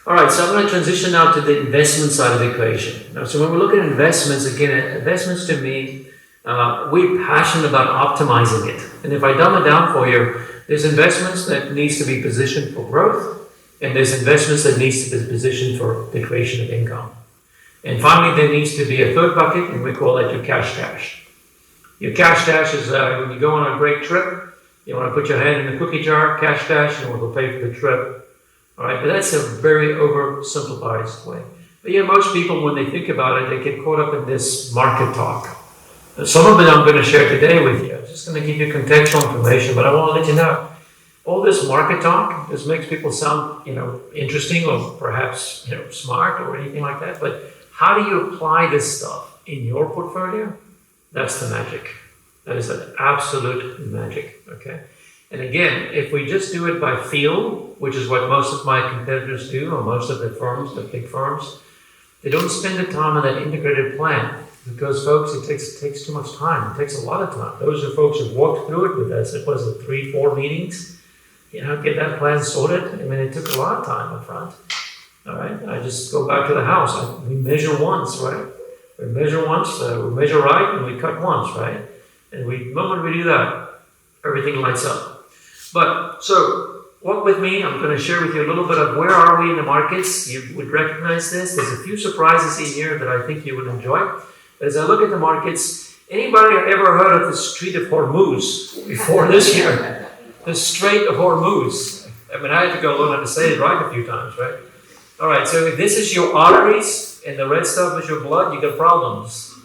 All right, so I'm going to transition now to the investment side of the equation. Now, so when we look at investments, again, investments to me, we're passionate about optimizing it. And if I dumb it down for you, there's investments that needs to be positioned for growth, and there's investments that needs to be positioned for the creation of income. And finally, there needs to be a third bucket, and we call that your cash stash. Your cash stash is when you go on a great trip, you want to put your hand in the cookie jar, cash stash, and we'll pay for the trip. All right, but that's a very oversimplified way. But yeah, most people, when they think about it, they get caught up in this market talk. Some of it I'm going to share today with you. I'm just going to give you contextual information, but I want to let you know, all this market talk, this makes people sound, interesting or perhaps, smart or anything like that. But how do you apply this stuff in your portfolio? That's the magic. That is an absolute magic, okay? And again, if we just do it by feel, which is what most of my competitors do, or most of the firms, the big firms, they don't spend the time on that integrated plan because, folks, it takes too much time. It takes a lot of time. Those are folks who walked through it with us. It was 3-4 meetings, get that plan sorted. I mean, it took a lot of time up front. All right, I just go back to the house. We measure once, right? We measure once, we measure right, and we cut once, right? And the moment we do that, everything lights up. But, so, walk with me. I'm going to share with you a little bit of where are we in the markets. You would recognize this. There's a few surprises in here that I think you would enjoy. As I look at the markets, anybody ever heard of the Strait of Hormuz before this year? The Strait of Hormuz. I mean, I had to go learn how to say it right a few times, right? All right, so if this is your arteries and the red stuff is your blood, you got problems.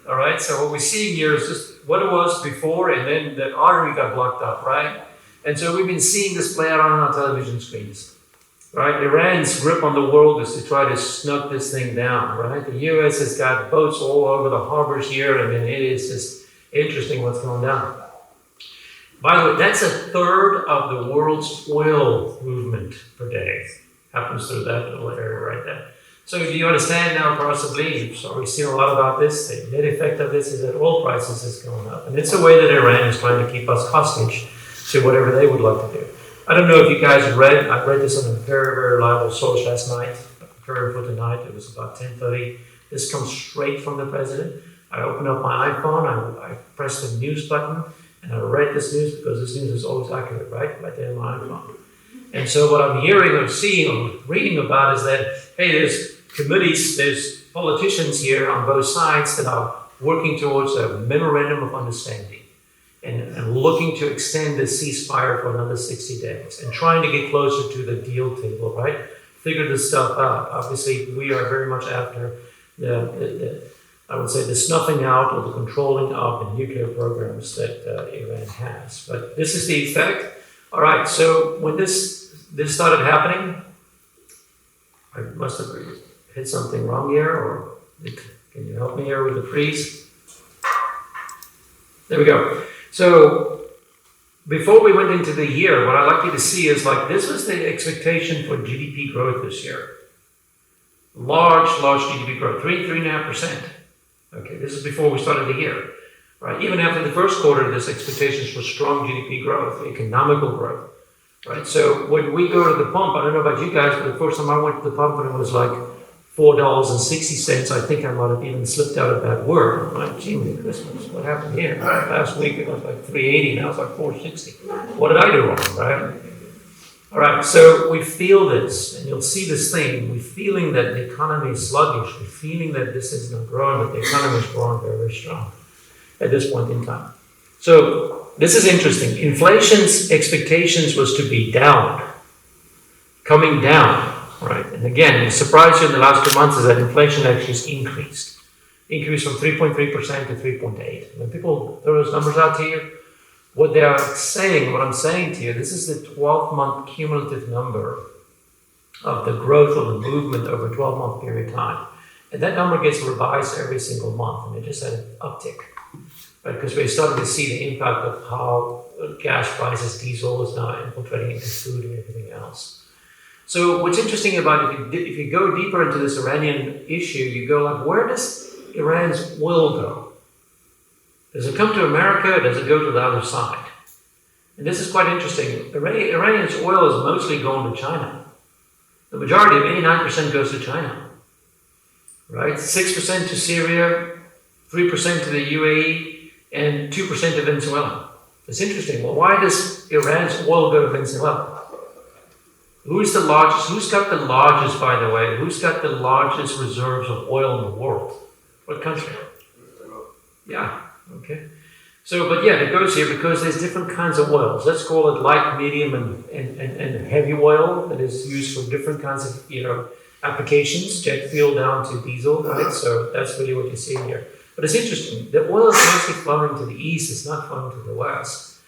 All right, so what we're seeing here is just what it was before, and then the artery got blocked up, right? And so we've been seeing this play out on our television screens, right? Iran's grip on the world is to try to snuff this thing down, right? The U.S. has got boats all over the harbors here. I mean, it is just interesting what's going down. By the way, that's a third of the world's oil movement per day. Happens through that little area right there. So do you understand now, possibly, so we've seen a lot about this, the net effect of this is that oil prices is going up. And it's a way that Iran is trying to keep us hostage to whatever they would like to do. I don't know if you guys read, I read this on a very, very reliable source last night, preparing for tonight, it was about 10:30. This comes straight from the president. I opened up my iPhone, I pressed the news button, and I read this news because this news is always accurate, right there on my iPhone. And so what I'm hearing or seeing or reading about is that, hey, there's committees, there's politicians here on both sides that are working towards a memorandum of understanding and looking to extend the ceasefire for another 60 days and trying to get closer to the deal table, right? Figure this stuff out. Obviously, we are very much after I would say the snuffing out or the controlling of the nuclear programs that Iran has. But this is the effect. All right, so when this started happening, I must have hit something wrong here, or can you help me here with the freeze? There we go. So before we went into the year, what I'd like you to see is like this was the expectation for GDP growth this year. Large GDP growth, 3.5%. Okay, this is before we started the year. Right? Even after the first quarter, there's expectations for strong GDP growth, economical growth. Right? So when we go to the pump, I don't know about you guys, but the first time I went to the pump and it was like $4.60, I think I might have even slipped out a bad word. I'm like, gee, Christmas, what happened here? Last week it was like $3.80, now it's like $4.60. What did I do wrong, right? All right, so we feel this, and you'll see this thing. We're feeling that the economy is sluggish. We're feeling that this is not growing, but the economy is growing very, very strong at this point in time. So this is interesting. Inflation's expectations was to be down, coming down. Right, and again, the surprise in the last 2 months is that inflation actually increased from 3.3% to 3.8%. When people throw those numbers out to you, what they are saying, what I'm saying to you, this is the 12-month cumulative number of the growth of the movement over a 12-month period of time. And that number gets revised every single month, and it just had an uptick. Right, because we're starting to see the impact of how gas prices, diesel is now infiltrating into food and everything else. So what's interesting about it, if you go deeper into this Iranian issue, you go like, where does Iran's oil go? Does it come to America, or does it go to the other side? And this is quite interesting. Iranian's oil is mostly going to China. The majority of 89% goes to China, right? 6% to Syria, 3% to the UAE, and 2% to Venezuela. It's interesting. Well, why does Iran's oil go to Venezuela? Who's the largest? Who's got the largest, by the way? Who's got the largest reserves of oil in the world? What country? Yeah, okay. So, but yeah, it goes here because there's different kinds of oils. Let's call it light, medium, and heavy oil that is used for different kinds of, applications, jet fuel down to diesel, right? So that's really what you're seeing here. But it's interesting. The oil is mostly flowing to the east. It's not flowing to the west.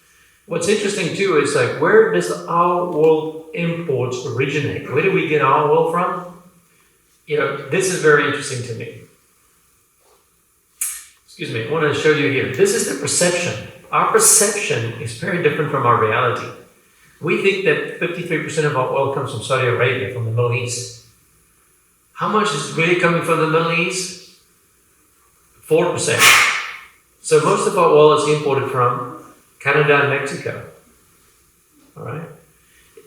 What's interesting too is like, where does our oil imports originate? Where do we get our oil from? This is very interesting to me. Excuse me, I want to show you here. This is the perception. Our perception is very different from our reality. We think that 53% of our oil comes from Saudi Arabia, from the Middle East. How much is really coming from the Middle East? 4%. So most of our oil is imported from Canada and Mexico. All right.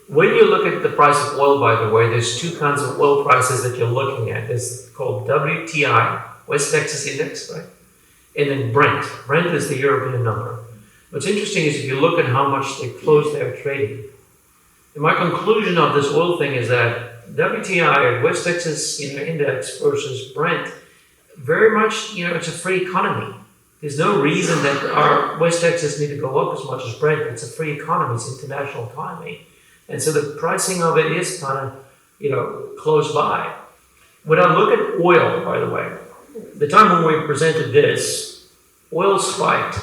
When you look at the price of oil, by the way, there's two kinds of oil prices that you're looking at. There's called WTI, West Texas Index, right? And then Brent. Brent is the European number. What's interesting is if you look at how much they close their trading. And my conclusion of this oil thing is that WTI, West Texas Index versus Brent, very much, it's a free economy. There's no reason that our West Texas need to go up as much as Brent. It's a free economy. It's an international economy. And so the pricing of it is kind of, close by. When I look at oil, by the way, the time when we presented this, oil spiked.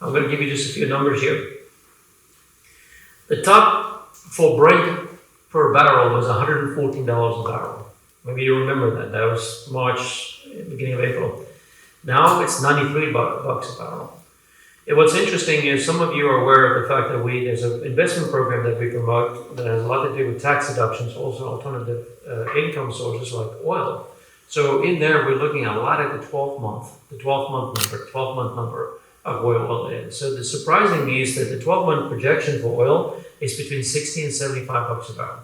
I'm going to give you just a few numbers here. The top for Brent per barrel was $114 a barrel. Maybe you remember that. That was March, beginning of April. Now it's 93 bucks a barrel. And what's interesting is some of you are aware of the fact that there's an investment program that we promote that has a lot to do with tax deductions, also alternative income sources like oil. So in there, we're looking at a lot at the 12-month number of where oil is. So the surprising is that the 12-month projection for oil is between 60 and 75 bucks a barrel.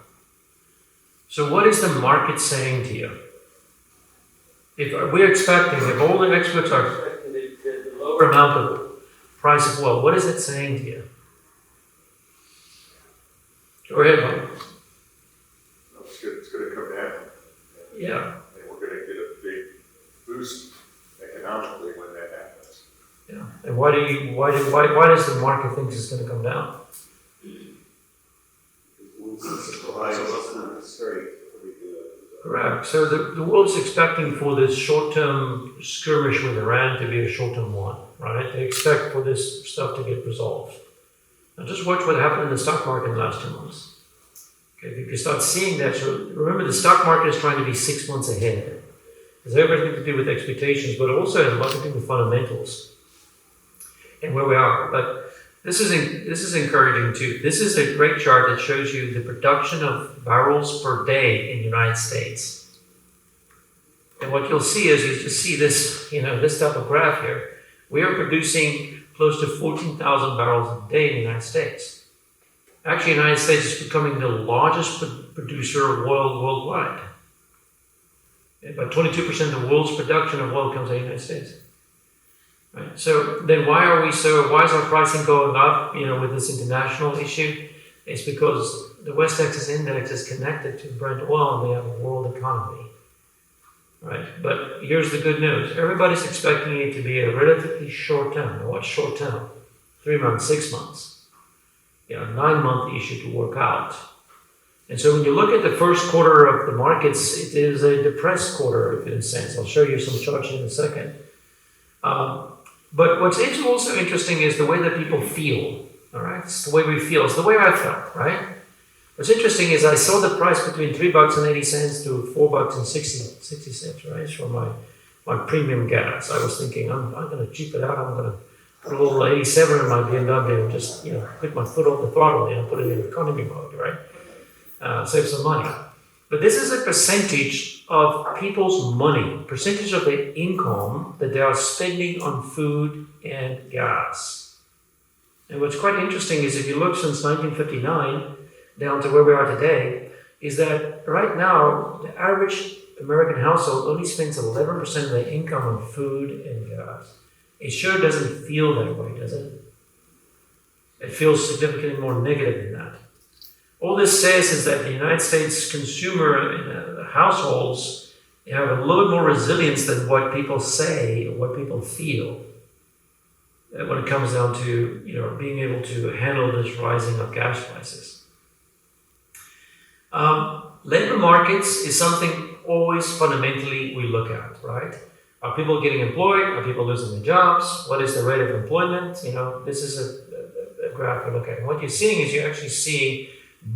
So what is the market saying to you? If we're expecting, if all the experts are expecting the lower amount of price of oil, what is it saying to you? Go ahead, Mike. It's going to come down. Yeah. And we're going to get a big boost economically when that happens. Yeah. And why does the market think it's going to come down? Correct. So the world's expecting for this short-term skirmish with Iran to be a short-term one, right? They expect for this stuff to get resolved. Now just watch what happened in the stock market in the last 2 months. Okay, if you can start seeing that, so remember the stock market is trying to be 6 months ahead. It has everything to do with expectations, but also has a lot to do with fundamentals and where we are. But this is encouraging too. This is a great chart that shows you the production of barrels per day in the United States. And what you'll see is, you just see this, this type of graph here. We are producing close to 14,000 barrels a day in the United States. Actually, the United States is becoming the largest producer of oil worldwide. About 22% of the world's production of oil comes out of the United States. Right. So then why is our pricing going up, with this international issue? It's because the West Texas Index is connected to Brent oil and they have a world economy. Right. But here's the good news. Everybody's expecting it to be a relatively short term. What's short term? 3 months, 6 months. 9-month issue to work out. And so when you look at the first quarter of the markets, it is a depressed quarter in a sense. I'll show you some charts in a second. But what's also interesting is the way that people feel, all right? It's the way we feel. It's the way I felt, right? What's interesting is I saw the price between $3.80 to $4.60, right? For my premium gas. I was thinking, I'm going to cheap it out. I'm going to put a little 87 in my BMW and just, put my foot on the throttle, put it in economy mode, right? Save some money. But this is a percentage of people's money, percentage of their income that they are spending on food and gas. And what's quite interesting is if you look since 1959 down to where we are today, is that right now, the average American household only spends 11% of their income on food and gas. It sure doesn't feel that way, does it? It feels significantly more negative than that. All this says is that the United States consumer households have a little more resilience than what people say or what people feel when it comes down to being able to handle this rising of gas prices. Labor markets is something always fundamentally we look at, right? Are people getting employed? Are people losing their jobs? What is the rate of employment? This is a graph we look at. And what you're seeing is you're actually seeing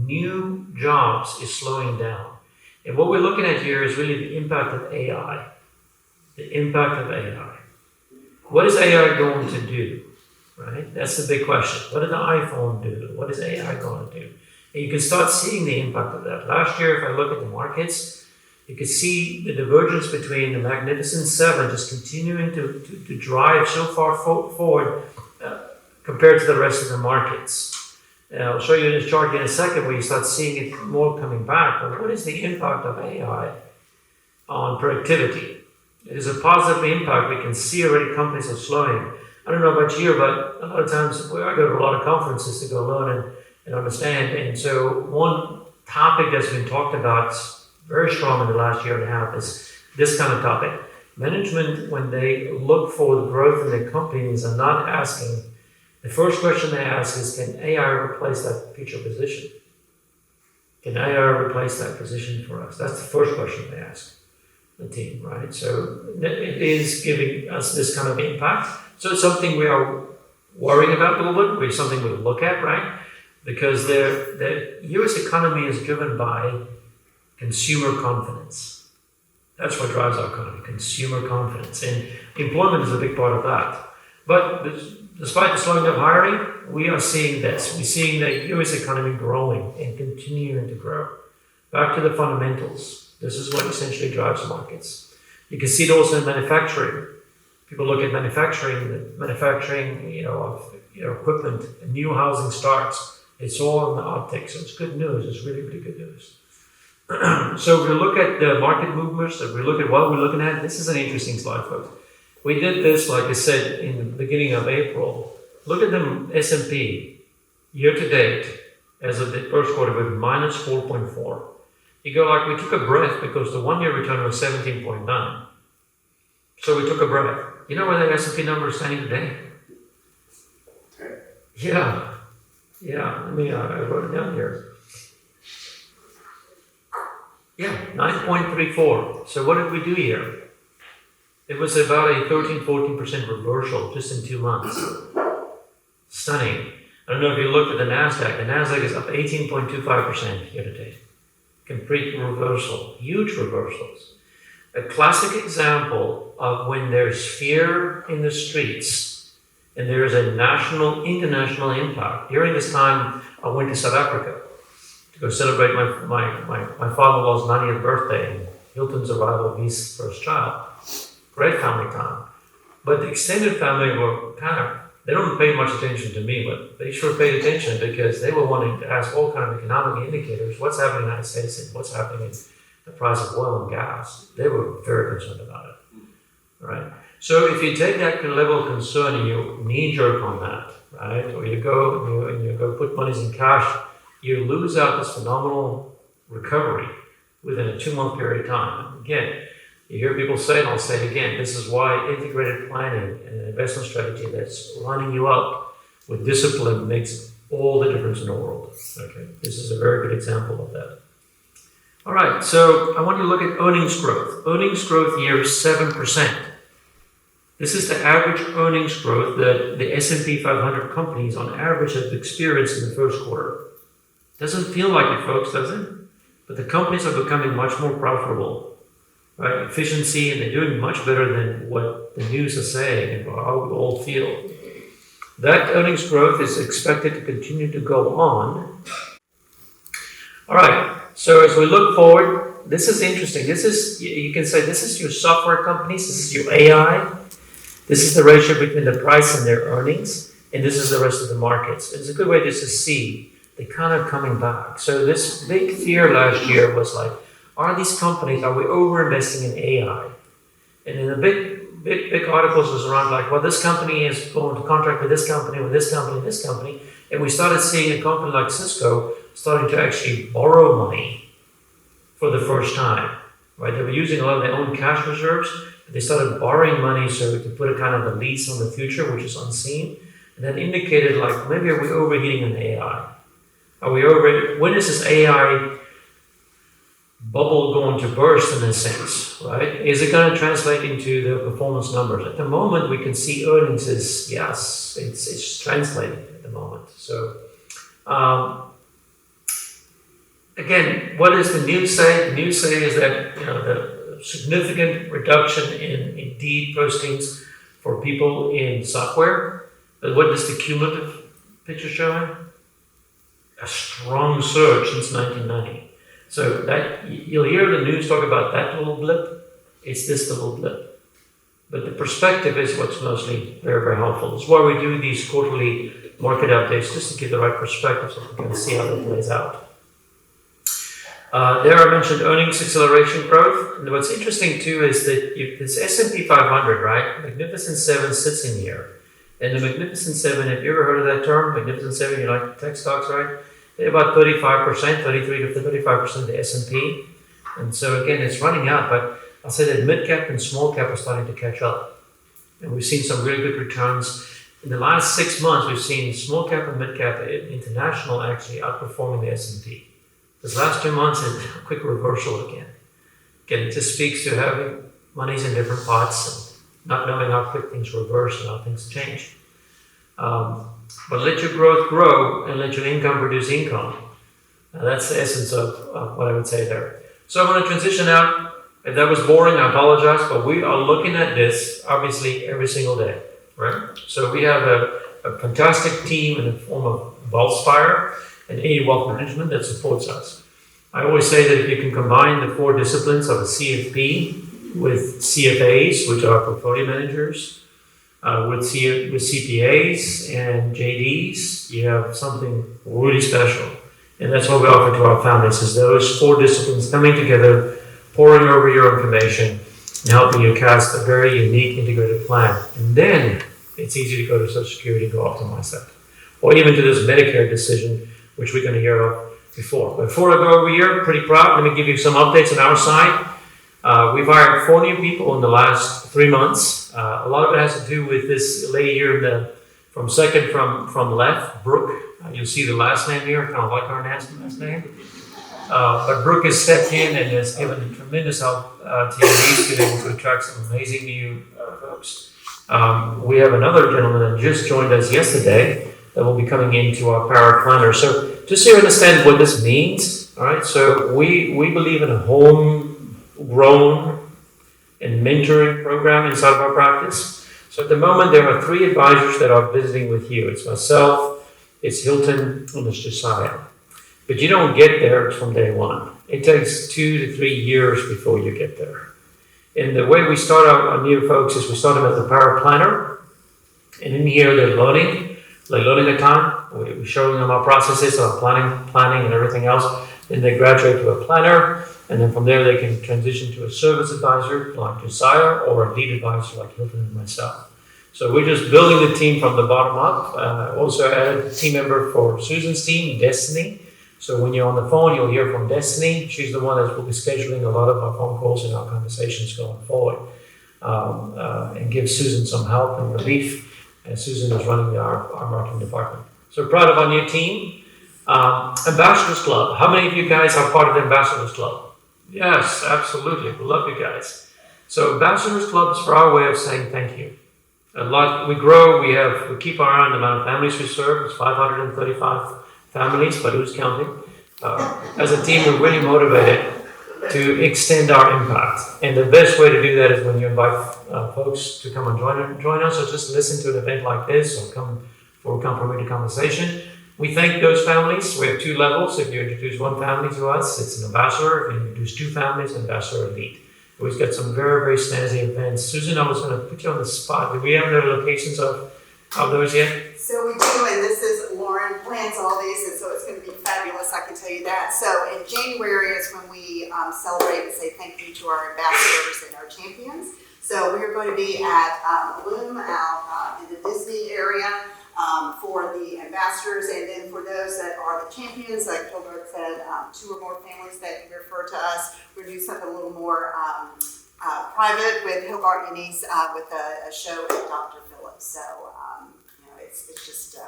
new jobs is slowing down. And what we're looking at here is really the impact of AI. The impact of AI. What is AI going to do? Right? That's the big question. What did the iPhone do? What is AI going to do? And you can start seeing the impact of that. Last year, if I look at the markets, you can see the divergence between the Magnificent Seven just continuing to drive so far forward compared to the rest of the markets. I'll show you this chart in a second where you start seeing it more coming back. But what is the impact of AI on productivity? It is a positive impact. We can see already companies are slowing. I don't know about you, but a lot of times I go to a lot of conferences to go learn and understand. And so one topic that's been talked about very strong in the last year and a half is this kind of topic. Management, when they look for the growth in their companies, are not asking. The first question they ask is, can AI replace that future position? Can AI replace that position for us? That's the first question they ask the team, right? So it is giving us this kind of impact. So it's something we are worrying about a little bit. It's something we look at, right? Because the U.S. economy is driven by consumer confidence. That's what drives our economy, consumer confidence. And employment is a big part of that. But despite the slowing of hiring, we are seeing this. We're seeing the U.S. economy growing and continuing to grow. Back to the fundamentals. This is what essentially drives markets. You can see it also in manufacturing. People look at manufacturing of equipment, and new housing starts. It's all on the uptick. So it's good news. It's really, really good news. So if we look at the market movements, if we look at what we're looking at, this is an interesting slide, folks. We did this, like I said, in the beginning of April. Look at the S&P year to date as of the first quarter with minus 4.4. You go like, we took a breath because the 1 year return was 17.9. So we took a breath. You know where the S&P number is standing today? 10. Yeah. I wrote it down here. Yeah, 9.34. So what did we do here? It was about a 13-14% reversal just in 2 months. Stunning. I don't know if you looked at the NASDAQ. The NASDAQ is up 18.25% year to date. Complete reversal. Huge reversals. A classic example of when there's fear in the streets and there is a national, international impact. During this time, I went to South Africa to go celebrate my father-in-law's 90th birthday and Hilton's arrival of his first child. Great family time. But the extended family were they don't pay much attention to me, but they sure paid attention because they were wanting to ask all kind of economic indicators, what's happening in the United States and what's happening in the price of oil and gas. They were very concerned about it. Right? So if you take that level of concern and you knee-jerk on that, right, or you go put monies in cash, you lose out this phenomenal recovery within a 2-month period of time. And again, you hear people say, and I'll say it again, this is why integrated planning and an investment strategy that's lining you up with discipline makes all the difference in the world. Okay, this is a very good example of that. All right, so I want you to look at earnings growth. Earnings growth year is 7%. This is the average earnings growth that the S&P 500 companies on average have experienced in the first quarter. Doesn't feel like it, folks, does it? But the companies are becoming much more profitable. Right, efficiency, and they're doing much better than what the news is saying and how we all feel. That earnings growth is expected to continue to go on. All right, so as we look forward, this is interesting. You can say this is your software companies, this is your AI, this is the ratio between the price and their earnings, and this is the rest of the markets. It's a good way just to see they're kind of coming back. So this big fear last year was like, are we over-investing in AI? And in the big articles was around like, well, this company is going to contract with this company, with this company, this company. And we started seeing a company like Cisco starting to actually borrow money for the first time, right? They were using a lot of their own cash reserves, but they started borrowing money so to put a kind of a lease on the future, which is unseen. And that indicated like, maybe are we overheating in AI? When is this AI bubble going to burst in a sense, right? Is it going to translate into the performance numbers? At the moment, we can see earnings is, yes, it's translating at the moment. So, again, what does the news say? The news say is that, the significant reduction in Indeed postings for people in software. But what does the cumulative picture showing? A strong surge since 1990. So that you'll hear the news talk about that little blip. It's this little blip. But the perspective is what's mostly very, very helpful. That's why we do these quarterly market updates, just to give the right perspective so we can see how that plays out. There I mentioned earnings acceleration growth. And what's interesting too is that this S&P 500, right? Magnificent Seven sits in here. And the Magnificent Seven, have you ever heard of that term? Magnificent Seven, you like tech stocks, right? They're about 35%, 33 to 35% of the S&P. And so again, it's running out, but I'll say that mid-cap and small-cap are starting to catch up. And we've seen some really good returns. In the last 6 months, we've seen small-cap and mid-cap international actually outperforming the S&P. This last 2 months is a quick reversal again. Again, it just speaks to having monies in different pots and not knowing how quick things reverse and how things change. But let your growth grow and let your income produce income. That's the essence of what I would say there. So I'm going to transition out. If that was boring, I apologize, but we are looking at this obviously every single day, right? So we have a fantastic team in the form of Wealthspire and A Wealth Management that supports us. I always say that if you can combine the 4 disciplines of a CFP with CFAs, which are portfolio managers, with CPAs and JDs, you have something really special. And that's what we offer to our families, is those 4 disciplines coming together, pouring over your information, and helping you cast a very unique integrated plan. And then it's easy to go to Social Security and go optimize that. Or even to this Medicare decision, which we're going to hear about before. But before I go over here, pretty proud, let me give you some updates on our side. We've hired 4 new people in the last 3 months. A lot of it has to do with this lady here from left, Brooke. You'll see the last name here, kind of like our last name. But Brooke has stepped in and has given tremendous help to Elise, been able to attract some amazing new folks. We have another gentleman that just joined us yesterday that will be coming into our Power Planner. So just so you understand what this means, all right? So we believe in a homegrown and mentoring program inside of our practice. So at the moment, there are 3 advisors that are visiting with you. It's myself, it's Hilton, and it's Josiah. But you don't get there from day one. It takes 2 to 3 years before you get there. And the way we start our new folks is we start them as a Power Planner. And in here, they're learning the time. We're showing them our processes, our planning and everything else. Then they graduate to a planner. And then from there, they can transition to a service advisor like Josiah or a lead advisor like Hilton and myself. So we're just building the team from the bottom up. Also added a team member for Susan's team, Destiny. So when you're on the phone, you'll hear from Destiny. She's the one that will be scheduling a lot of our phone calls and our conversations going forward, and give Susan some help and relief. And Susan is running our marketing department. So proud of our new team. Ambassadors Club. How many of you guys are part of the Ambassadors Club? Yes, absolutely. We love you guys. So Ambassadors Club is for our way of saying thank you. A lot, we grow, we keep our eye on the amount of families we serve. It's 535 families, but who's counting? As a team, we're really motivated to extend our impact. And the best way to do that is when you invite folks to come and join us, or just listen to an event like this, or come for a complimentary conversation. We thank those families. We have 2 levels. If you introduce 1 family to us, it's an ambassador. If you introduce 2 families, ambassador elite. We've got some very, very snazzy events. Susan, I was going to put you on the spot. Do we have the locations of those yet? So we do, and this is Lauren. plans all these, and so it's going to be fabulous, I can tell you that. So in January is when we celebrate and say thank you to our ambassadors and our champions. So we're going to be at Bloom out in the Disney area for the ambassadors, and then for those that are the champions, like Gilbert said, 2 or more families that refer to us, we're doing something a little more private with Hobart Unis with a show with Dr. Phillips. So, you know, it's just,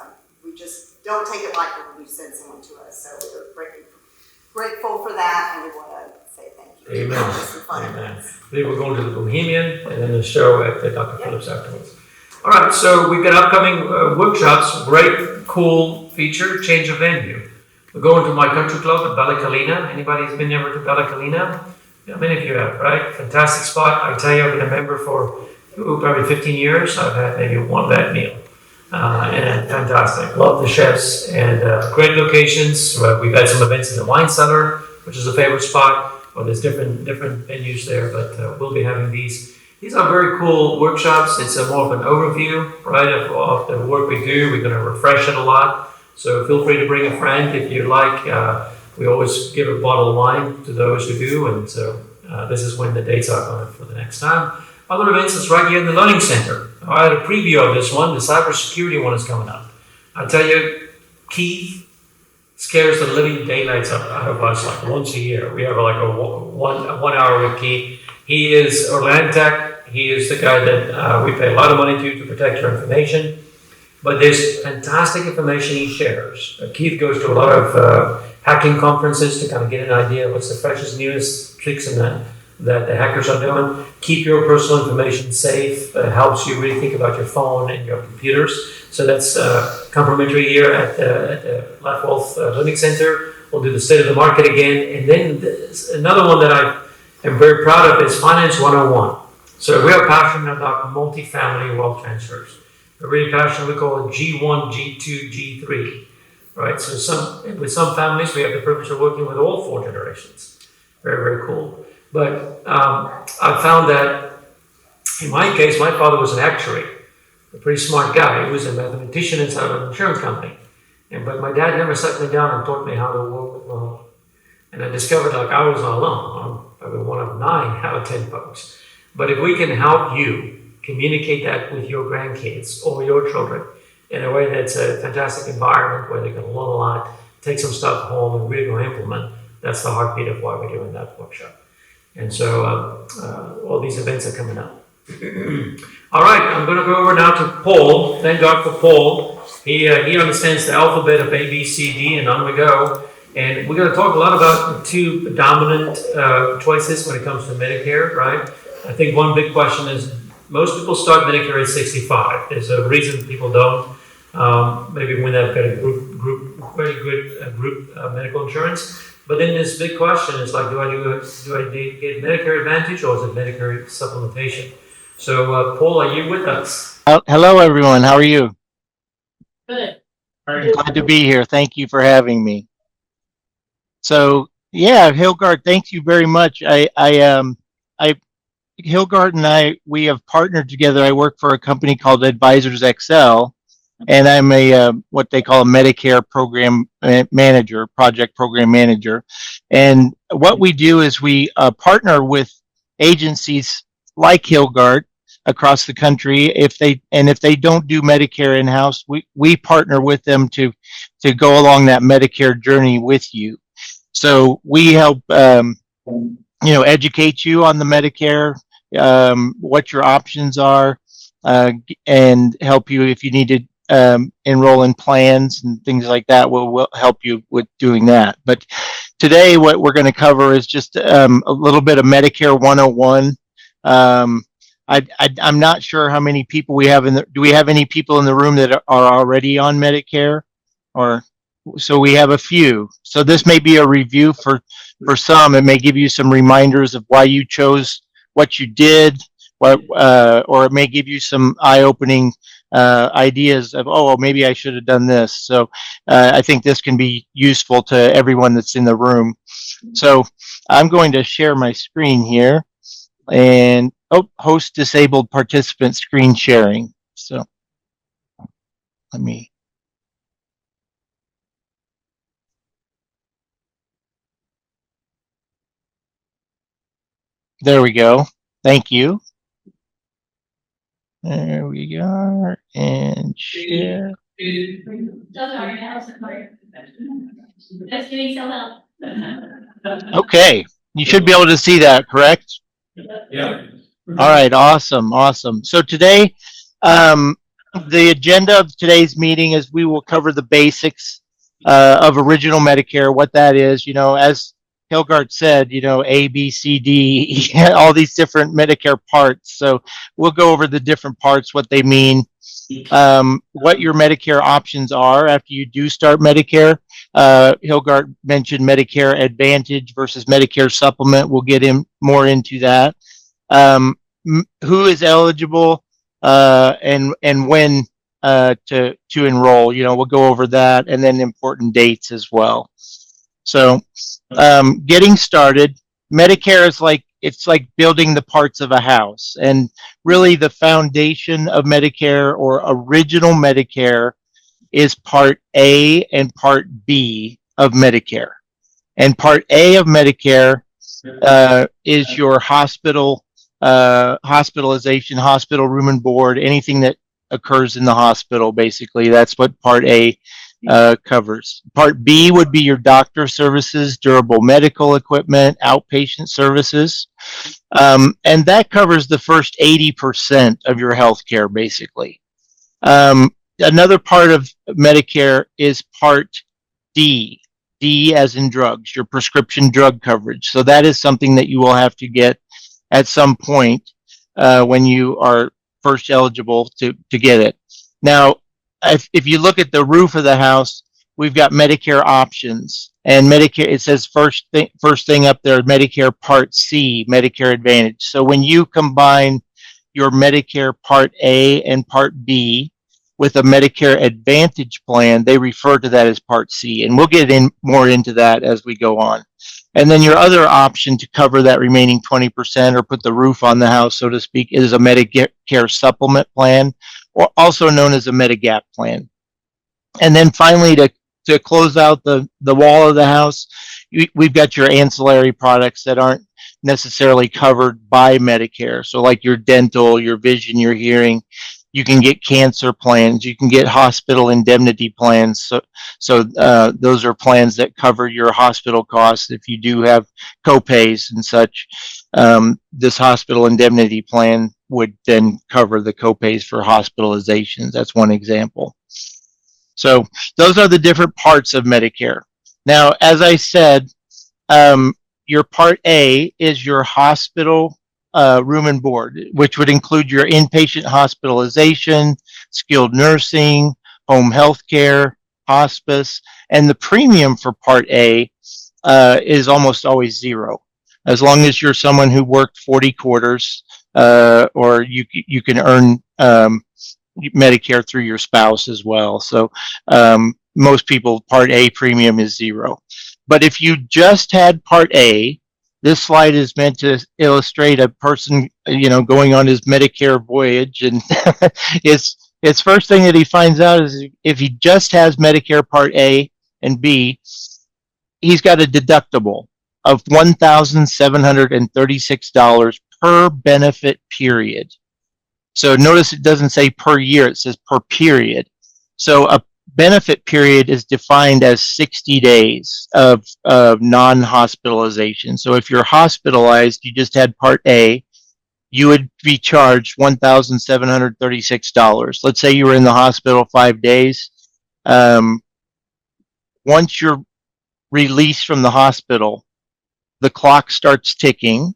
we just don't take it lightly when you send someone to us. So we're grateful for that, and we want to say thank you. Amen. Amen. Today we're going to the Bohemian and then the show at Dr. Phillips afterwards. All right, so we've got upcoming workshops. Great, cool feature, change of venue. We're going to my country club at Bella Collina. Anybody's been ever to Bella Collina? Yeah, many of you have, right? Fantastic spot. I tell you, I've been a member for probably 15 years. I've had maybe one bad meal. And fantastic. Love the chefs and great locations. We've had some events in the wine cellar, which is a favorite spot. Well, there's different venues there, but we'll be having these. These are very cool workshops. It's more of an overview, right, of the work we do. We're going to refresh it a lot. So feel free to bring a friend if you like. We always give a bottle of wine to those who do. And so this is when the dates are for the next time. Other events is right here in the Learning Center. I had a preview of this one. The cybersecurity one is coming up. I tell you, Keith scares the living daylights out of us like once a year. We have like a 1 hour with Keith. He is Orlantech. He is the guy that we pay a lot of money to protect your information. But there's fantastic information he shares. Keith goes to a lot of hacking conferences to kind of get an idea of what's the freshest, newest tricks and that the hackers are doing. Keep your personal information safe. Helps you really think about your phone and your computers. So that's complimentary here at the Life Wealth Learning Center. We'll do the state of the market again. And then another one that I am very proud of is Finance 101. So we are passionate about multifamily wealth transfers. We're really passionate. We call it G1, G2, G3. Right? So with some families, we have the privilege of working with all 4 generations. Very, very cool. But I found that in my case, my father was an actuary, a pretty smart guy. He was a mathematician inside of an insurance company. But my dad never sat me down and taught me how to work with money. And I discovered like I was not alone. I'm probably one of 9 out of 10 folks. But if we can help you communicate that with your grandkids or your children in a way that's a fantastic environment where they can learn a lot, take some stuff home and really go implement, that's the heartbeat of why we're doing that workshop. And so all these events are coming up. All right, I'm going to go over now to Paul. Thank God for Paul. He understands the alphabet of A, B, C, D, and on we go. And we're going to talk a lot about the 2 dominant choices when it comes to Medicare, right? I think one big question is most people start Medicare at 65. There's a reason people don't. Maybe when they've got a very good group medical insurance. But then this big question is like, do I get Medicare Advantage or is it Medicare supplementation? So, Paul, are you with us? Hello, everyone. How are you? Good. Glad to be here. Thank you for having me. So, yeah, Hilgard, thank you very much. Hilgard and we have partnered together. I work for a company called Advisors XL, and I'm a what they call a Medicare program manager, project program manager. And what we do is we partner with agencies like Hilgard across the country. If they don't do Medicare in-house, we partner with them to go along that Medicare journey with you. So we help educate you on the Medicare, what your options are, and help you if you need to enroll in plans and things like that. We'll help you with doing that. But today, what we're going to cover is just a little bit of Medicare 101. I'm not sure how many people we have do we have any people in the room that are already on Medicare? So we have a few. So this may be a review for some. It may give you some reminders of why you chose what you did, or it may give you some eye-opening ideas of, oh, maybe I should have done this. So I think this can be useful to everyone that's in the room. So I'm going to share my screen here, and host disabled participant screen sharing. So let me. There we go. Thank you. There we are. And share. Okay. You should be able to see that, correct? Yeah. All right. Awesome. Awesome. So today, the agenda of today's meeting is we will cover the basics of original Medicare, what that is. As Hilgard said, A, B, C, D, all these different Medicare parts. So we'll go over the different parts, what they mean, what your Medicare options are after you do start Medicare. Hilgard mentioned Medicare Advantage versus Medicare Supplement. We'll get more into that. Who is eligible and when to enroll. We'll go over that, and then important dates as well. So, getting started, Medicare is like building the parts of a house, and really the foundation of Medicare or original Medicare is Part A and Part B of Medicare. And Part A of Medicare is your hospitalization, hospital room and board, anything that occurs in the hospital, basically. That's what Part A covers. Part B would be your doctor services, durable medical equipment, outpatient services. And that covers the first 80% of your health care, basically. Another part of Medicare is Part D. D as in drugs, your prescription drug coverage. So that is something that you will have to get at some point when you are first eligible to get it. Now, if you look at the roof of the house, we've got Medicare options, and Medicare. It says first thing up there, Medicare Part C, Medicare Advantage. So when you combine your Medicare Part A and Part B with a Medicare Advantage plan, they refer to that as Part C, and we'll get more into that as we go on. And then your other option to cover that remaining 20% or put the roof on the house, so to speak, is a Medicare supplement plan, or also known as a Medigap plan. And then finally, to close out the wall of the house, we've got your ancillary products that aren't necessarily covered by Medicare. So like your dental, your vision, your hearing. You can get cancer plans. You can get hospital indemnity plans. So those are plans that cover your hospital costs if you do have copays and such. This hospital indemnity plan would then cover the copays for hospitalizations. That's one example. So those are the different parts of Medicare. Now, as I said, your Part A is your hospital room and board, which would include your inpatient hospitalization, skilled nursing, home health care, hospice, and the premium for Part A is almost always zero. As long as you're someone who worked 40 quarters, or you can earn Medicare through your spouse as well. So most people, Part A premium is zero. But if you just had Part A, this slide is meant to illustrate a person, going on his Medicare voyage, and his first thing that he finds out is if he just has Medicare Part A and B, he's got a deductible of $1,736 per benefit period. So notice it doesn't say per year, it says per period. So a benefit period is defined as 60 days of non-hospitalization. So if you're hospitalized, you just had Part A, you would be charged $1,736. Let's say you were in the hospital 5 days. Once you're released from the hospital, the clock starts ticking.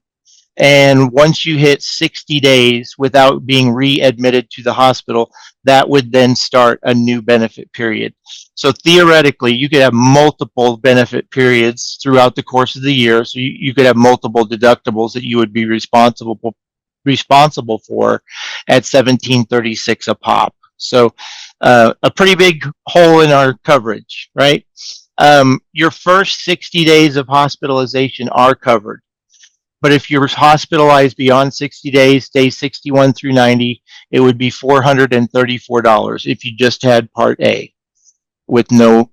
And once you hit 60 days without being readmitted to the hospital, that would then start a new benefit period. So theoretically, you could have multiple benefit periods throughout the course of the year. So you could have multiple deductibles that you would be responsible for at $1,736 a pop. So a pretty big hole in our coverage, right? Your first 60 days of hospitalization are covered. But if you're hospitalized beyond 60 days, days 61 through 90, it would be $434 if you just had Part A with no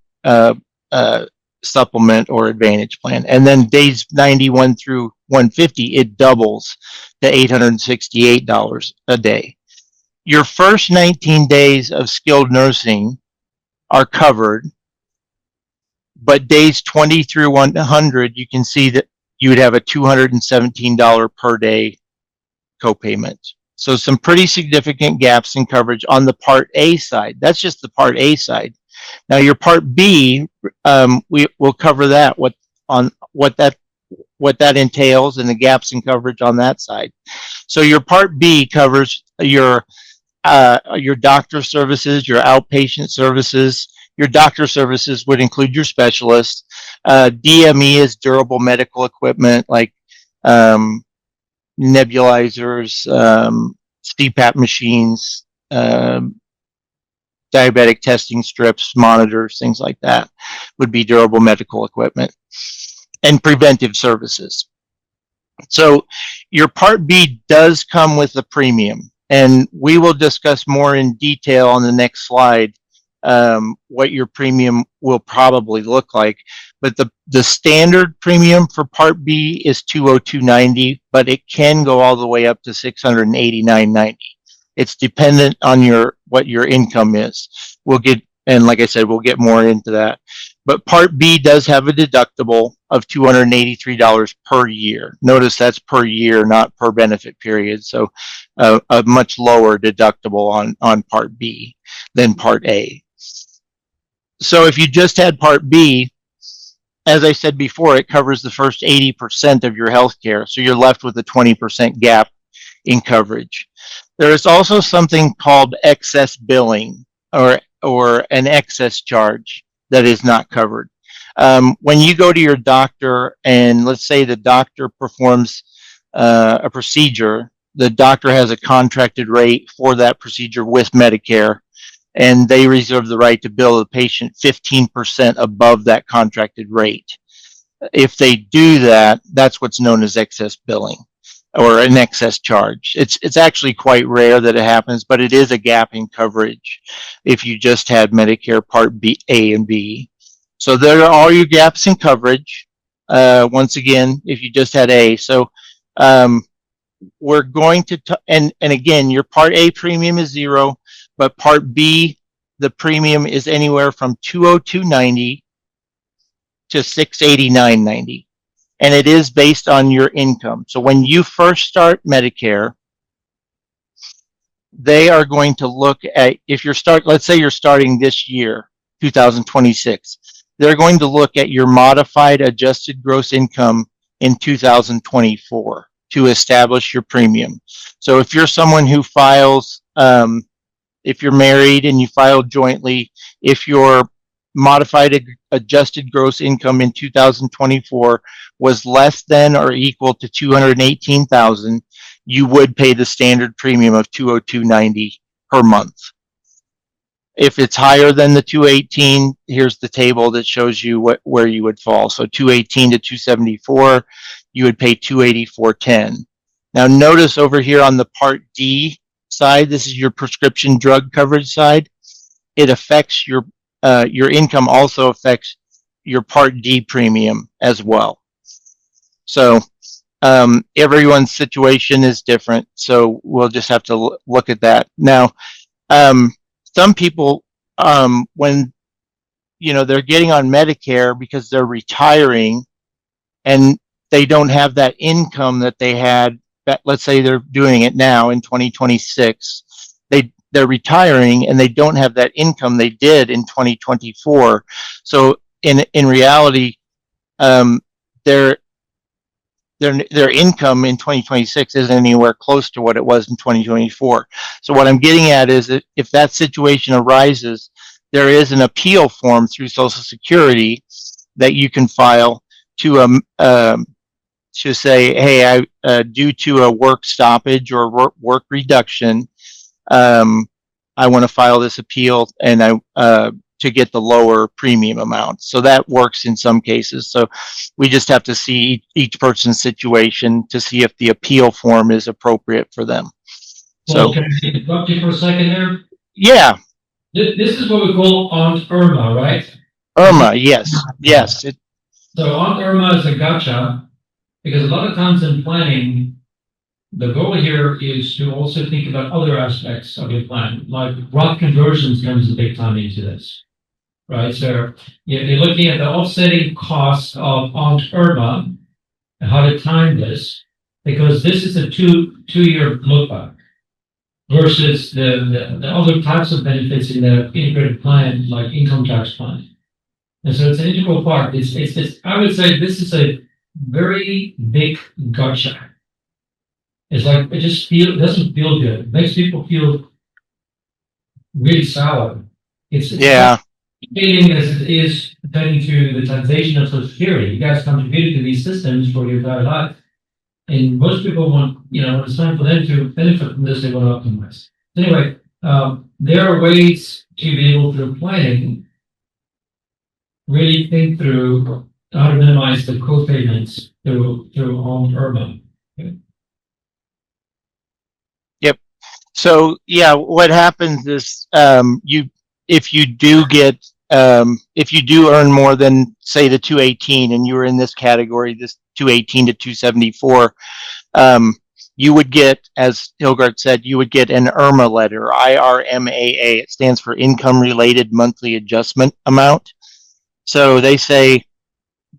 supplement or advantage plan. And then days 91 through 150, it doubles to $868 a day. Your first 19 days of skilled nursing are covered, but days 20 through 100, you can see that you would have a $217 per day copayment. So some pretty significant gaps in coverage on the Part A side. That's just the Part A side. Now your Part B, we will cover that, what that entails and the gaps in coverage on that side. So your Part B covers your doctor services, your outpatient services. Your doctor services would include your specialist. DME is durable medical equipment like nebulizers, CPAP machines, diabetic testing strips, monitors, things like that would be durable medical equipment, and preventive services. So your Part B does come with a premium, and we will discuss more in detail on the next slide what your premium will probably look like. But the standard premium for Part B is $202.90, but it can go all the way up to $689.90. It's dependent on what your income is. And like I said, we'll get more into that. But Part B does have a deductible of $283 per year. Notice that's per year, not per benefit period. So a much lower deductible on Part B than Part A. So if you just had Part B, as I said before, it covers the first 80% of your health care. So you're left with a 20% gap in coverage. There is also something called excess billing or an excess charge that is not covered. When you go to your doctor and let's say the doctor performs a procedure, the doctor has a contracted rate for that procedure with Medicare, and they reserve the right to bill the patient 15% above that contracted rate. If they do that, that's what's known as excess billing or an excess charge. It's actually quite rare that it happens, but it is a gap in coverage if you just had Medicare Part B, A, and B. So there are all your gaps in coverage. Once again, if you just had A. So we're going to, and again, your Part A premium is $0, but Part B, the premium is anywhere from $202.90 to $689.90. And it is based on your income. So when you first start Medicare, they are going to look at, let's say you're starting this year, 2026, they're going to look at your modified adjusted gross income in 2024 to establish your premium. So if you're someone who files, if you're married and you file jointly, if your modified adjusted gross income in 2024 was less than or equal to $218,000, you would pay the standard premium of $202.90 per month. If it's higher than the 218, here's the table that shows you where you would fall. So 218 to 274, you would pay $284.10. Now notice over here on the Part D side, this is your prescription drug coverage side. It affects your income also affects your Part D premium as well. So everyone's situation is different. So we'll just have to look at that. Now, some people, when they're getting on Medicare because they're retiring and they don't have that income that they had, let's say they're doing it now in 2026, they're retiring and they don't have that income they did in 2024. So in reality, their income in 2026 isn't anywhere close to what it was in 2024. So what I'm getting at is that if that situation arises, there is an appeal form through Social Security that you can file to say, hey, due to a work stoppage or work reduction, I want to file this appeal and to get the lower premium amount. So that works in some cases. So we just have to see each person's situation to see if the appeal form is appropriate for them. Well, can I interrupt you for a second there? Yeah. This is what we call Aunt Irma, right? Irma, yes. So on Irma is a gotcha, because a lot of times in planning, the goal here is to also think about other aspects of your plan, like route conversions comes a big time into this, right? So you're looking at the offsetting costs of on Irma and how to time this, because this is a two-year look back versus the other types of benefits in the integrated plan, like income tax plan. And so it's an integral part. It's I would say this is a very big gotcha. It's like it doesn't feel good. It makes people feel really sour. It's Yeah. feeling as it is pertaining to the taxation of Social Security. You guys contributed to these systems for your entire life. And most people want, when it's time for them to benefit from this, they want to optimize. Anyway, there are ways to be able to planning, really think through how to minimize the co-payments through home Irma. Yep. So yeah, what happens is if you do earn more than say the 218, and you were in this category, this 218 to 274, you would get, as Hilgard said, you would get an IRMA letter, IRMAA. It stands for Income Related Monthly Adjustment Amount. So they say,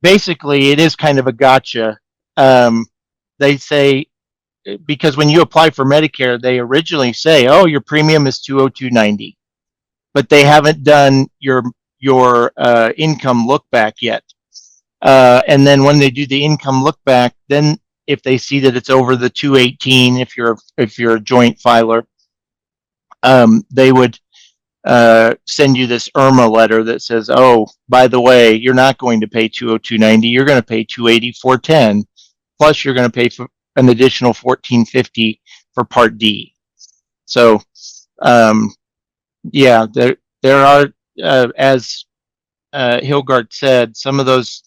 basically, it is kind of a gotcha. They say, because when you apply for Medicare, they originally say, oh, your premium is 202.90, but they haven't done your income look back yet. And then when they do the income look back, then if they see that it's over the 218, if you're a joint filer, they would send you this IRMA letter that says, oh, by the way, you're not going to pay 202.90, you're going to pay 284.10, plus you're going to pay for an additional 14.50 for Part D. So, yeah, there are, as Hilgard said, some of those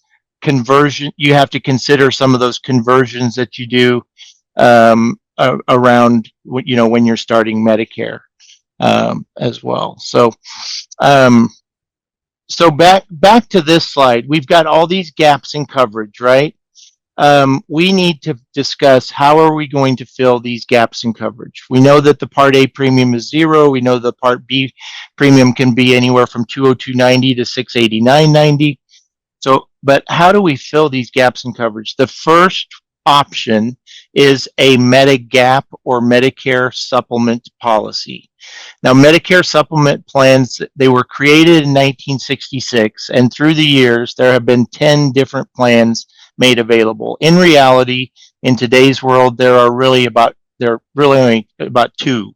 you have to consider some of those conversions that you do around, when you're starting Medicare as well. So, back to this slide, we've got all these gaps in coverage, right? We need to discuss how are we going to fill these gaps in coverage. We know that the Part A premium is 0. We know the Part B premium can be anywhere from 202.90 to 689.90. So, but how do we fill these gaps in coverage? The first option is a Medigap or Medicare supplement policy. Now, Medicare supplement plans, they were created in 1966, and through the years, there have been 10 different plans made available. In reality, in today's world, there are really only about 2.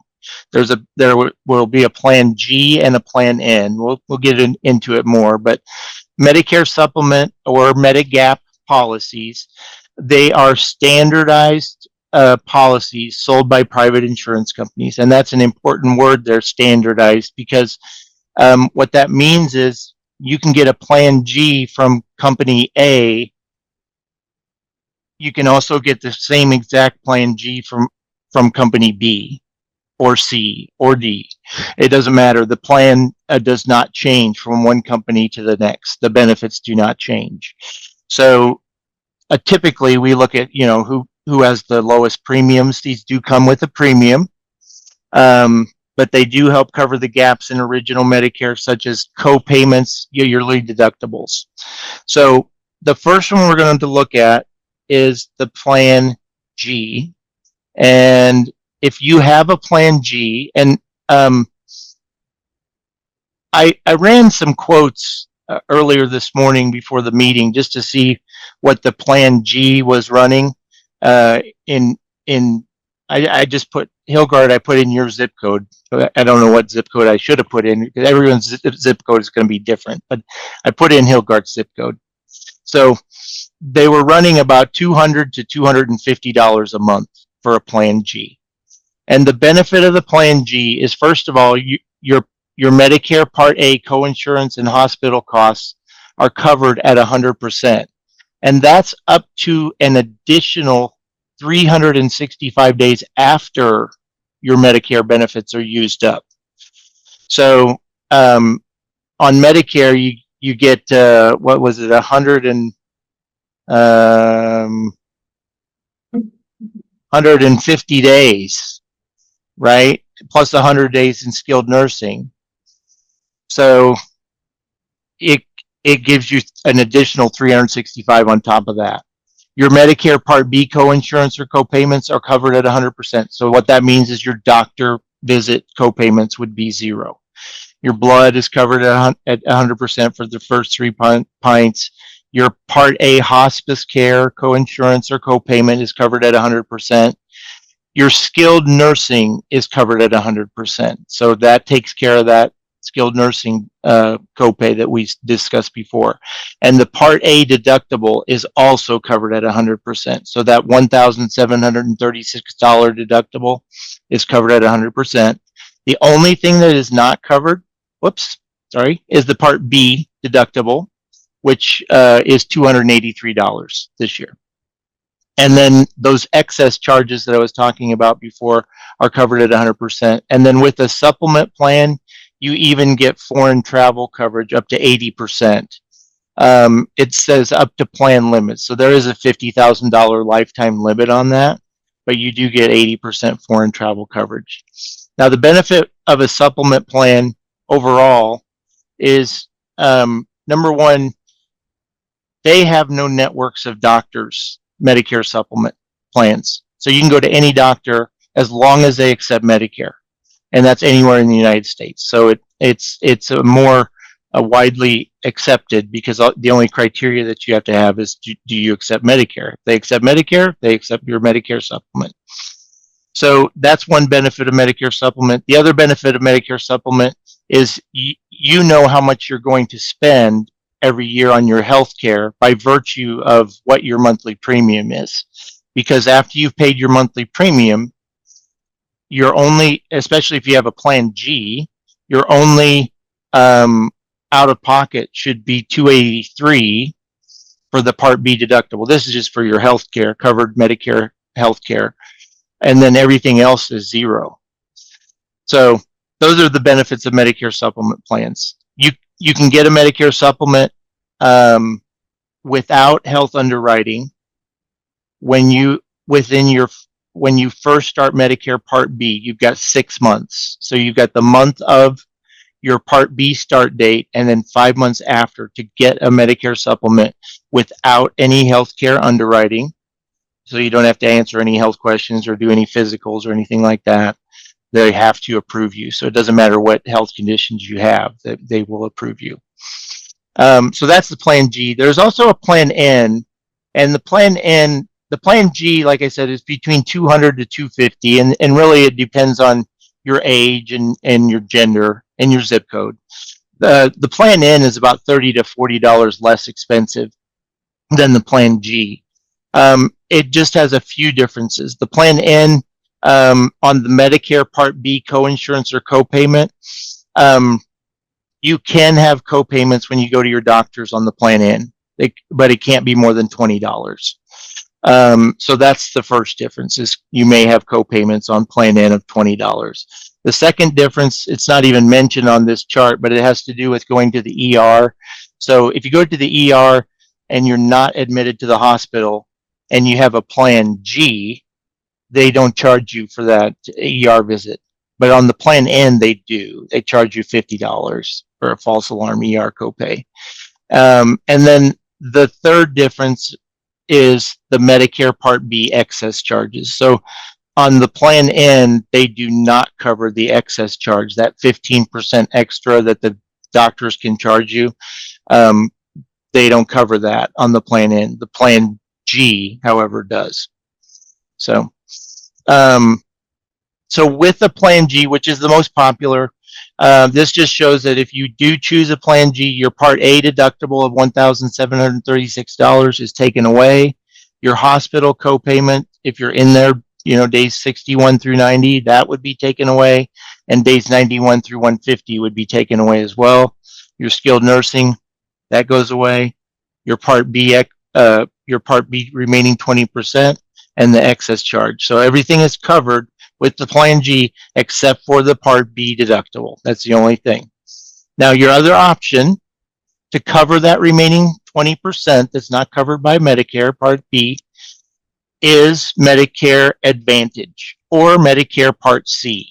There will be a Plan G and a Plan N. We'll get into it more, but Medicare supplement or Medigap policies, they are standardized policies sold by private insurance companies, and that's an important word. They're standardized because what that means is you can get a Plan G from Company A. You can also get the same exact Plan G from Company B or C or D. It doesn't matter. The plan does not change from one company to the next. The benefits do not change. So typically we look at, who has the lowest premiums. These do come with a premium, but they do help cover the gaps in original Medicare, such as co-payments, yearly deductibles. So the first one we're going to look at is the Plan G. And if you have a Plan G, and I ran some quotes earlier this morning before the meeting just to see what the Plan G was running. I just put Hilgard. I put in your zip code. I don't know what zip code I should have put in because everyone's zip code is going to be different. But I put in Hilgard's zip code. So they were running about $200 to $250 a month for a Plan G. And the benefit of the Plan G is, first of all, your Medicare Part A coinsurance and hospital costs are covered at 100%. And that's up to an additional 365 days after your Medicare benefits are used up. So on Medicare, you get, what was it, 150 days, right? Plus 100 days in skilled nursing. So it gives you an additional 365 on top of that. Your Medicare Part B coinsurance or copayments are covered at 100%. So what that means is your doctor visit copayments would be zero. Your blood is covered at 100% for the first 3 pints. Your Part A hospice care coinsurance or copayment is covered at 100%. Your skilled nursing is covered at 100%. So that takes care of that skilled nursing copay that we discussed before. And the Part A deductible is also covered at 100%. So that $1,736 deductible is covered at 100%. The only thing that is not covered, is the Part B deductible, which is $283 this year. And then those excess charges that I was talking about before are covered at 100%. And then with a supplement plan, you even get foreign travel coverage up to 80%. It says up to plan limits. So there is a $50,000 lifetime limit on that, but you do get 80% foreign travel coverage. Now, the benefit of a supplement plan overall is, number one, they have no networks of doctors Medicare supplement plans. So you can go to any doctor as long as they accept Medicare, and that's anywhere in the United States. So it's a more widely accepted, because the only criteria that you have to have is do you accept Medicare? If they accept Medicare, they accept your Medicare supplement. So that's one benefit of Medicare supplement. The other benefit of Medicare supplement is you know how much you're going to spend every year on your health care by virtue of what your monthly premium is. Because after you've paid your monthly premium, you're only, especially if you have a Plan G, your only out of pocket should be $283 for the Part B deductible. This is just for your health care, covered Medicare health care. And then everything else is zero. So those are the benefits of Medicare supplement plans. You can get a Medicare supplement without health underwriting when you first start Medicare Part B. You've got 6 months. So you've got the month of your Part B start date and then 5 months after to get a Medicare supplement without any healthcare underwriting. So you don't have to answer any health questions or do any physicals or anything like that. They have to approve you. So it doesn't matter what health conditions you have, that they will approve you. So that's the Plan G. There's also a Plan N, and the Plan N, the Plan G, like I said, is between 200 to 250, and really it depends on your age and your gender and your zip code. The Plan N is about $30 to $40 less expensive than the Plan G. It just has a few differences. The Plan N, on the Medicare Part B coinsurance or copayment, you can have copayments when you go to your doctors on the Plan N, but it can't be more than $20. So that's the first difference, is you may have copayments on Plan N of $20. The second difference, it's not even mentioned on this chart, but it has to do with going to the ER. So if you go to the ER and you're not admitted to the hospital and you have a Plan G, they don't charge you for that ER visit. But on the Plan N, they do. They charge you $50 for a false alarm ER copay. And then the third difference is the Medicare Part B excess charges. So on the Plan N, they do not cover the excess charge, that 15% extra that the doctors can charge you. They don't cover that on the Plan N. The Plan G, however, does. So with the Plan G, which is the most popular, this just shows that if you do choose a Plan G, your Part A deductible of $1,736 is taken away. Your hospital copayment, if you're in there, days 61 through 90, that would be taken away, and days 91 through 150 would be taken away as well. Your skilled nursing, that goes away. Your Part B remaining 20%, and the excess charge. So everything is covered with the Plan G except for the Part B deductible. That's the only thing. Now, your other option to cover that remaining 20% that's not covered by Medicare Part B is Medicare Advantage or Medicare Part C.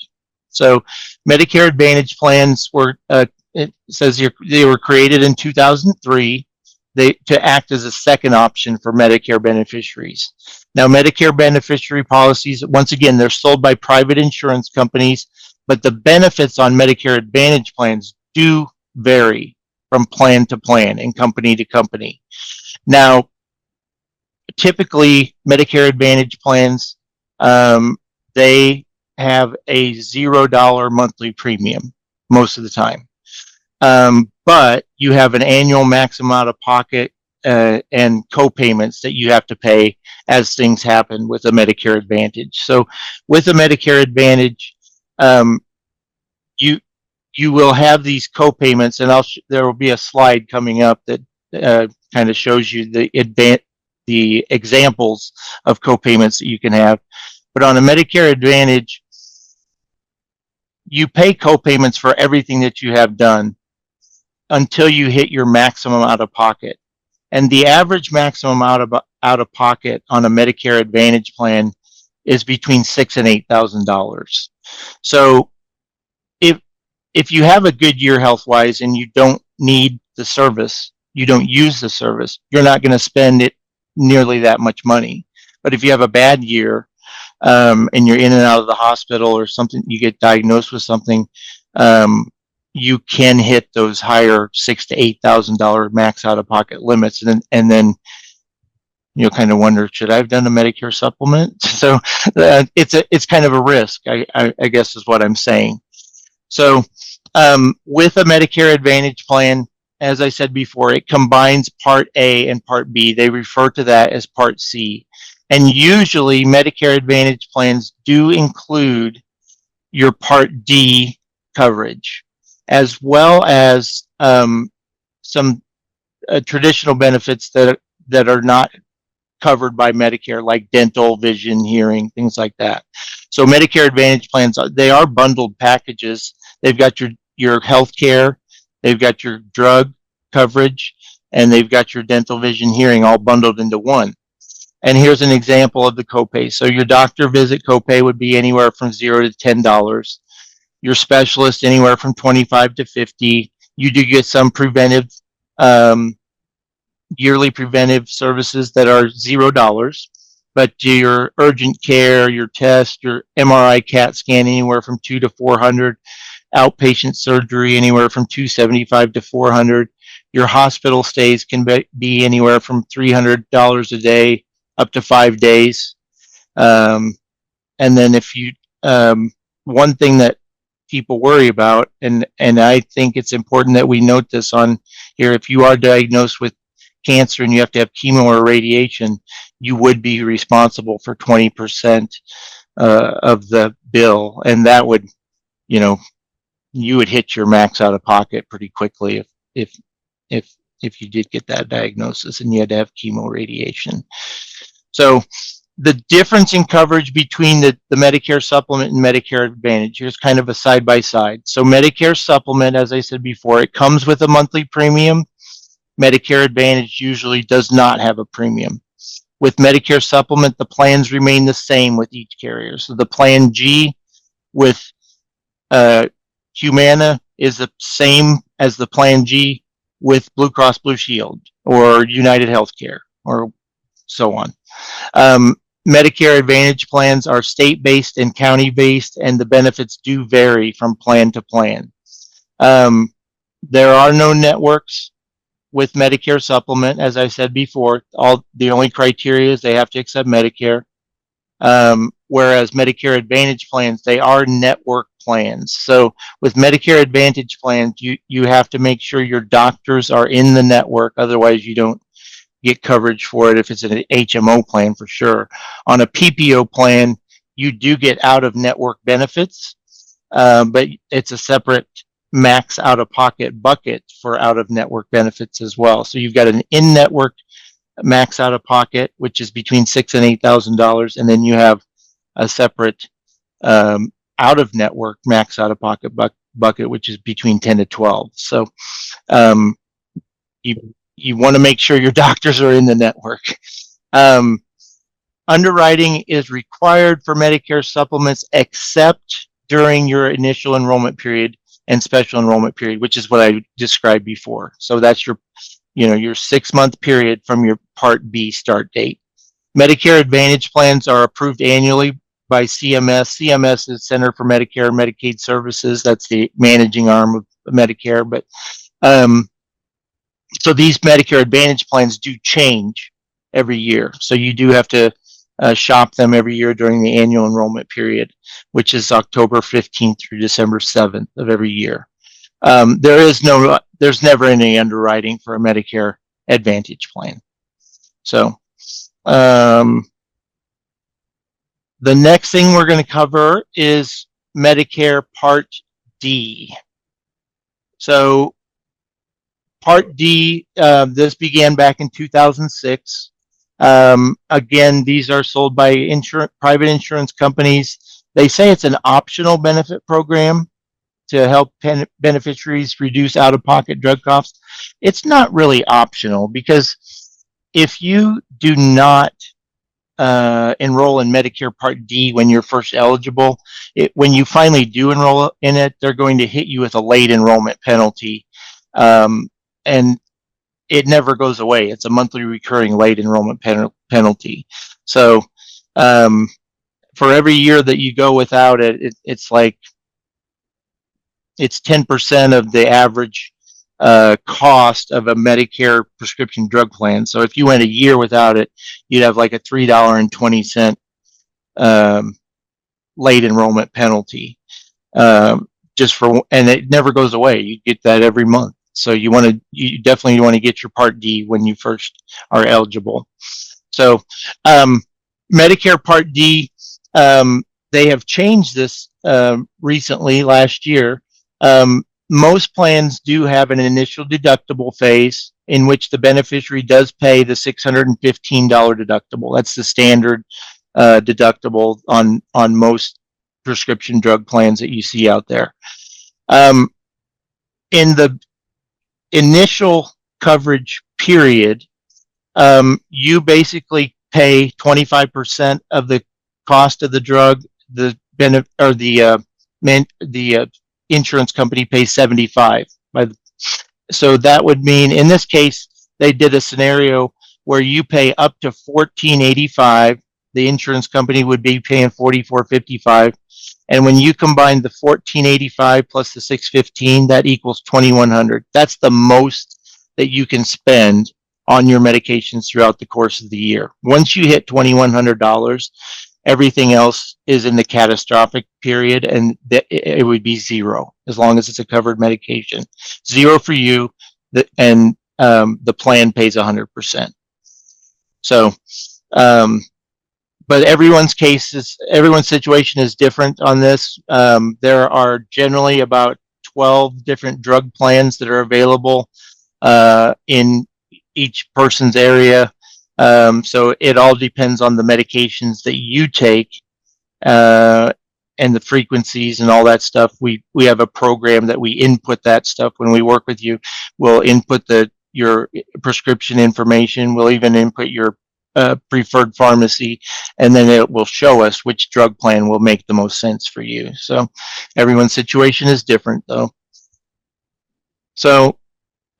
So Medicare Advantage plans were, it says here, they were created in 2003 to act as a second option for Medicare beneficiaries. Now, Medicare beneficiary policies, once again, they're sold by private insurance companies, but the benefits on Medicare Advantage plans do vary from plan to plan and company to company. Now, typically, Medicare Advantage plans, they have a $0 monthly premium most of the time. But you have an annual maximum out of pocket and co-payments that you have to pay as things happen with a Medicare Advantage. So with a Medicare Advantage, you will have these co-payments, and there will be a slide coming up that kind of shows you the examples of co-payments that you can have. But on a Medicare Advantage, you pay co-payments for everything that you have done until you hit your maximum out of pocket. And the average maximum out of pocket on a Medicare Advantage plan is between $6,000 and $8,000. So if you have a good year health-wise and you don't need the service, you don't use the service, you're not going to spend it nearly that much money. But if you have a bad year and you're in and out of the hospital or something, you get diagnosed with something, you can hit those higher $6,000 to $8,000 max out-of-pocket limits, and then you'll kind of wonder, should I have done a Medicare supplement? So it's kind of a risk, I guess is what I'm saying. So with a Medicare Advantage plan, as I said before, it combines Part A and Part B. They refer to that as Part C. And usually Medicare Advantage plans do include your Part D coverage, as well as some traditional benefits that are not covered by Medicare, like dental, vision, hearing, things like that. So Medicare Advantage plans, they are bundled packages. They've got your health care, they've got your drug coverage, and they've got your dental, vision, hearing all bundled into one. And here's an example of the copay. So your doctor visit copay would be anywhere from $0 to $10. Your specialist anywhere from $25 to $50. You do get some preventive, yearly preventive services that are $0. But your urgent care, your test, your MRI CAT scan anywhere from $200 to $400. Outpatient surgery anywhere from $275 to $400. Your hospital stays can be anywhere from $300 a day up to 5 days. And then if you, one thing that people worry about, and I think it's important that we note this on here, if you are diagnosed with cancer and you have to have chemo or radiation, you would be responsible for 20% of the bill, and that would, you would hit your max out of pocket pretty quickly if you did get that diagnosis and you had to have chemo radiation. So the difference in coverage between the Medicare supplement and Medicare Advantage, here's kind of a side by side. So Medicare supplement, as I said before, it comes with a monthly premium. Medicare Advantage usually does not have a premium. With Medicare supplement, the plans remain the same with each carrier. So the Plan G with Humana is the same as the Plan G with Blue Cross Blue Shield or United Healthcare or so on. Medicare Advantage plans are state-based and county-based, and the benefits do vary from plan to plan. There are no networks with Medicare supplement, as I said before. The only criteria is they have to accept Medicare. Whereas Medicare Advantage plans, they are network plans. So with Medicare Advantage plans, you have to make sure your doctors are in the network. Otherwise, you don't get coverage for it if it's an HMO plan for sure. On a PPO plan, you do get out-of-network benefits, but it's a separate max out-of-pocket bucket for out-of-network benefits as well. So you've got an in-network max out-of-pocket, which is between $6,000 and $8,000, and then you have a separate out-of-network max out-of-pocket bucket, which is between 10 to 12. So you want to make sure your doctors are in the network. Underwriting is required for Medicare supplements except during your initial enrollment period and special enrollment period, which is what I described before. So that's your 6-month period from your Part B start date. Medicare Advantage plans are approved annually by CMS. CMS is Center for Medicare and Medicaid Services. That's the managing arm of Medicare. But so these Medicare Advantage plans do change every year. So you do have to shop them every year during the annual enrollment period, which is October 15th through December 7th of every year. There's never any underwriting for a Medicare Advantage plan. So the next thing we're going to cover is Medicare Part D. So Part D, this began back in 2006. Again, these are sold by private insurance companies. They say it's an optional benefit program to help beneficiaries reduce out-of-pocket drug costs. It's not really optional, because if you do not enroll in Medicare Part D when you're first eligible, when you finally do enroll in it, they're going to hit you with a late enrollment penalty. And it never goes away. It's a monthly recurring late enrollment penalty. So for every year that you go without it, it's 10% of the average cost of a Medicare prescription drug plan. So if you went a year without it, you'd have like a $3.20 late enrollment penalty. And it never goes away. You get that every month. So you definitely want to get your Part D when you first are eligible. So Medicare Part D, they have changed this recently, last year. Most plans do have an initial deductible phase in which the beneficiary does pay the $615 deductible. That's the standard deductible on most prescription drug plans that you see out there. In the initial coverage period, you basically pay 25% of the cost of the drug. The insurance company pays 75. So that would mean, in this case, they did a scenario where you pay up to $14.85. The insurance company would be paying $44.55. And when you combine the $14.85 plus the $615, that equals $2,100. That's the most that you can spend on your medications throughout the course of the year. Once you hit $2,100, everything else is in the catastrophic period, and it would be zero as long as it's a covered medication. Zero for you, and the plan pays 100%. So, but everyone's situation is different on this. There are generally about 12 different drug plans that are available in each person's area. So it all depends on the medications that you take and the frequencies and all that stuff. We have a program that we input that stuff when we work with you. We'll input your prescription information. We'll even input your preferred pharmacy, and then it will show us which drug plan will make the most sense for you. So everyone's situation is different, though. So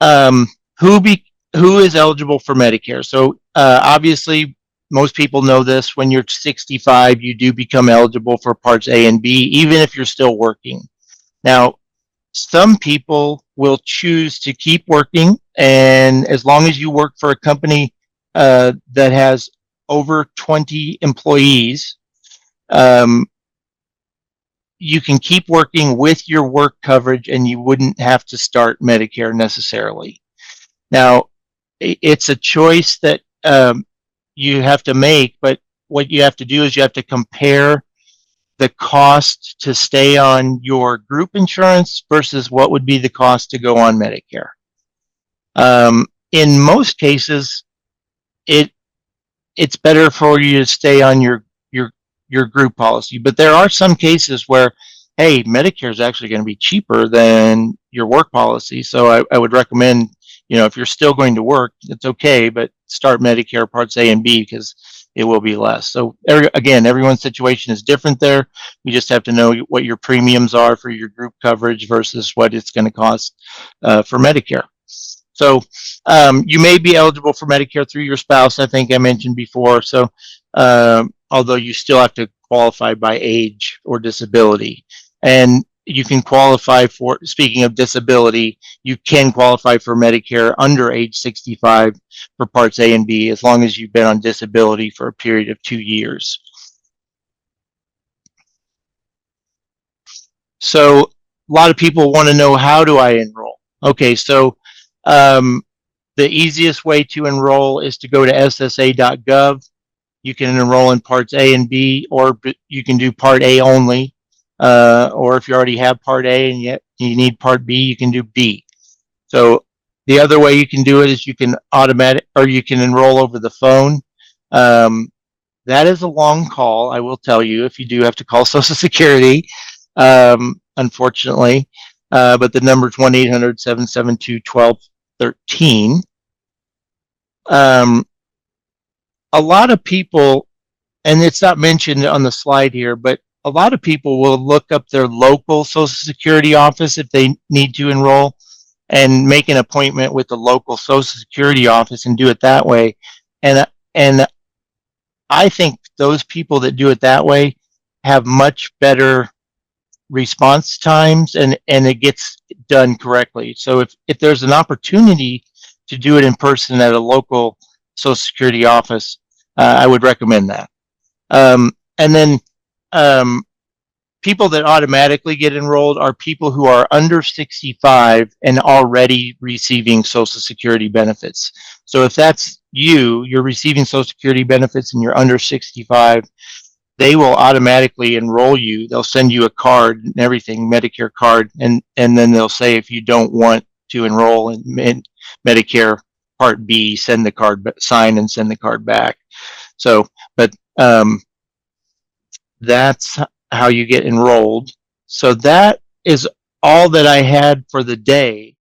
who is eligible for Medicare? So obviously, most people know this. When you're 65, you do become eligible for Parts A and B, even if you're still working. Now, some people will choose to keep working, and as long as you work for a company that has over 20 employees, you can keep working with your work coverage, and you wouldn't have to start Medicare necessarily. Now, it's a choice that you have to make, but what you have to do is you have to compare the cost to stay on your group insurance versus what would be the cost to go on Medicare. In most cases, it's better for you to stay on your group policy, but there are some cases where, hey, Medicare is actually going to be cheaper than your work policy. So I would recommend if you're still going to work, it's okay, but start Medicare Parts A and B because it will be less. So again, everyone's situation is different there. You just have to know what your premiums are for your group coverage versus what it's going to cost for Medicare. So you may be eligible for Medicare through your spouse, I think I mentioned before. So although you still have to qualify by age or disability. And you can qualify for, speaking of disability, you can qualify for Medicare under age 65 for Parts A and B as long as you've been on disability for a period of 2 years. So a lot of people want to know, how do I enroll? Okay, so the easiest way to enroll is to go to ssa.gov. You can enroll in Parts A and B, or you can do Part A only. Or if you already have Part A and yet you need Part B, you can do B. So the other way you can do it is you can enroll over the phone. That is a long call, I will tell you, if you do have to call Social Security, unfortunately. But the number is 1-800-772-1213. A lot of people, and it's not mentioned on the slide here, but a lot of people will look up their local Social Security office if they need to enroll and make an appointment with the local Social Security office and do it that way. And I think those people that do it that way have much better response times, and it gets done correctly. So if there's an opportunity to do it in person at a local Social Security office, I would recommend that. And then people that automatically get enrolled are people who are under 65 and already receiving Social Security benefits. So if that's you're receiving Social Security benefits and you're under 65, they will automatically enroll you. They'll send you a card and everything, Medicare card, and then they'll say if you don't want to enroll in Medicare Part B, send the card, sign and send the card back. So, but that's how you get enrolled. So that is all that I had for the day.